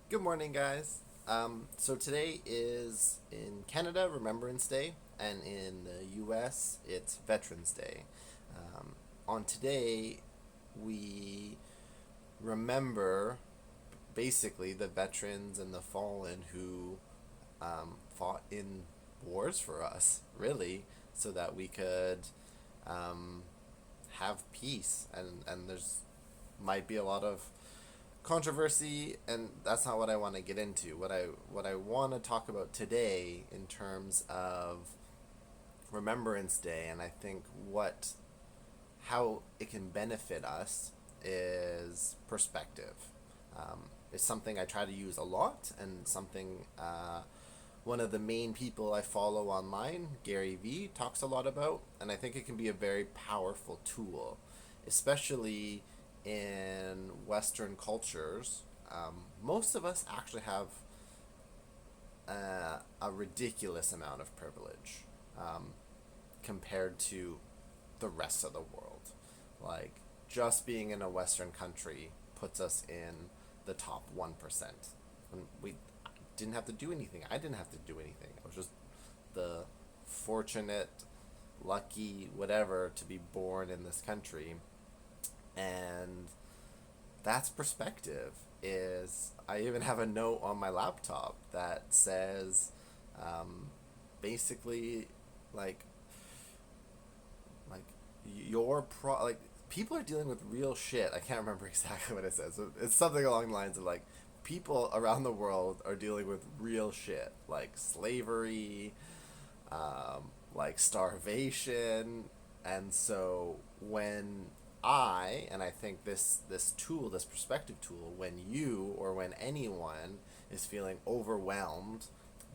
Good morning, guys. So today is in Canada Remembrance Day, and in the U.S. it's Veterans Day. Um, on today, we remember basically the veterans and the fallen who fought in wars for us, really, so that we could um, have peace. And there's might be a lot of controversy, and that's not what I want to get into. What I want to talk about today in terms of Remembrance Day, and I think what how it can benefit us is perspective. It's something I try to use a lot, and something one of the main people I follow online, Gary V, talks a lot about, and I think it can be a very powerful tool, especially in Western cultures. Most of us actually have a ridiculous amount of privilege um, compared to the rest of the world. Like, just being in a Western country puts us in the top 1%. And we didn't have to do anything. I didn't have to do anything. I was just the fortunate, lucky, whatever, to be born in this country. And that's perspective. Is I even have a note on my laptop that says, um, basically, like like like people are dealing with real shit. I can't remember exactly what it says. It's something along the lines of like people around the world are dealing with real shit, like slavery, like starvation. And so when I think this tool, this perspective tool, when you or when anyone is feeling overwhelmed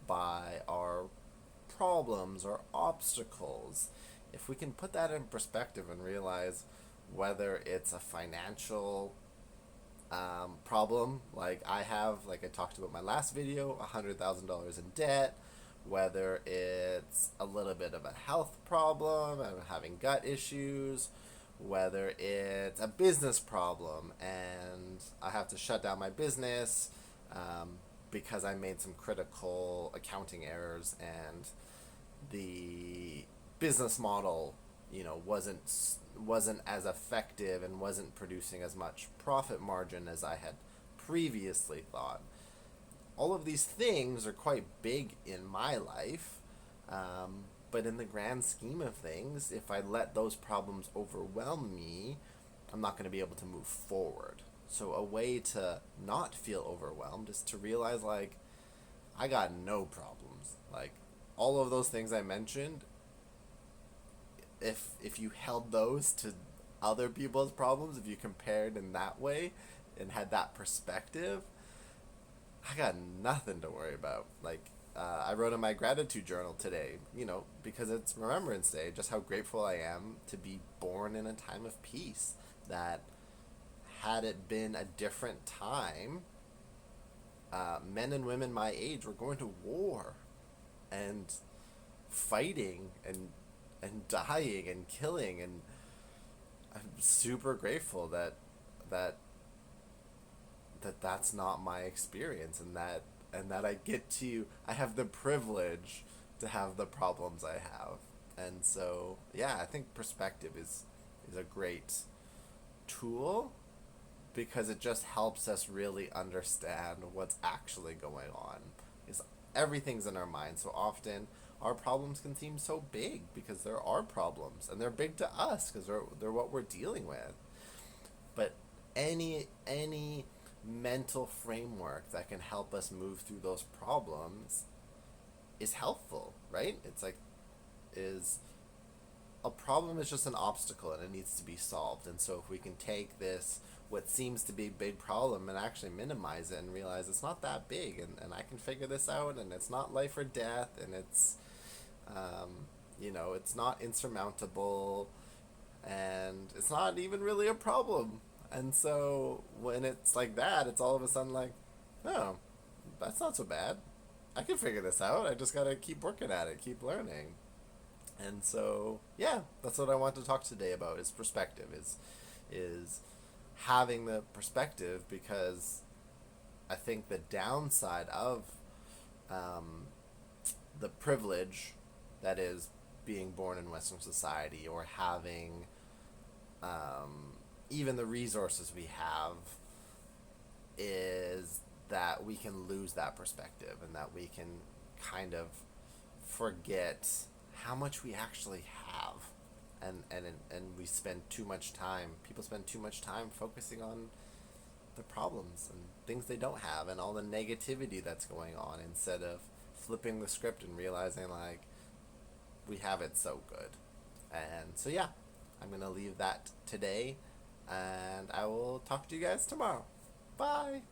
by our problems or obstacles, if we can put that in perspective and realize whether it's a financial problem, like I have, like I talked about in my last video, $100,000 in debt, whether it's a little bit of a health problem, I'm having gut issues, whether it's a business problem and I have to shut down my business because I made some critical accounting errors and the business model, wasn't as effective and wasn't producing as much profit margin as I had previously thought. All of these things are quite big in my life, but in the grand scheme of things, if I let those problems overwhelm me, I'm not going to be able to move forward. So a way to not feel overwhelmed is to realize, like, I got no problems. Like, all of those things I mentioned, if you held those to other people's problems, if you compared in that way and had that perspective, I got nothing to worry about. Like, I wrote in my gratitude journal today, because it's Remembrance Day, just how grateful I am to be born in a time of peace. That had it been a different time, men and women my age were going to war and fighting and dying and killing. And I'm super grateful that that's not my experience, and that I have the privilege to have the problems I have. And so, yeah, I think perspective is a great tool because it just helps us really understand what's actually going on. Is everything's in our mind so often. Our problems can seem so big because there are problems, and they're big to us because they're what we're dealing with. But any mental framework that can help us move through those problems is helpful, right? It's like, is a problem is just an obstacle and it needs to be solved. And so if we can take this, what seems to be a big problem, and actually minimize it and realize it's not that big, and I can figure this out, and it's not life or death, and it's not insurmountable, and it's not even really a problem. And so when it's like that, it's all of a sudden like, oh, that's not so bad. I can figure this out. I just gotta keep working at it, keep learning. And so, yeah, that's what I want to talk today about, is perspective, is having the perspective, because I think the downside of um, the privilege that is being born in Western society, or having even the resources we have, is that we can lose that perspective, and that we can kind of forget how much we actually have. And we spend too much time, people spend too much time focusing on the problems and things they don't have, and all the negativity that's going on, instead of flipping the script and realizing, like, we have it so good. And so, yeah, I'm going to leave that today, and I will talk to you guys tomorrow. Bye.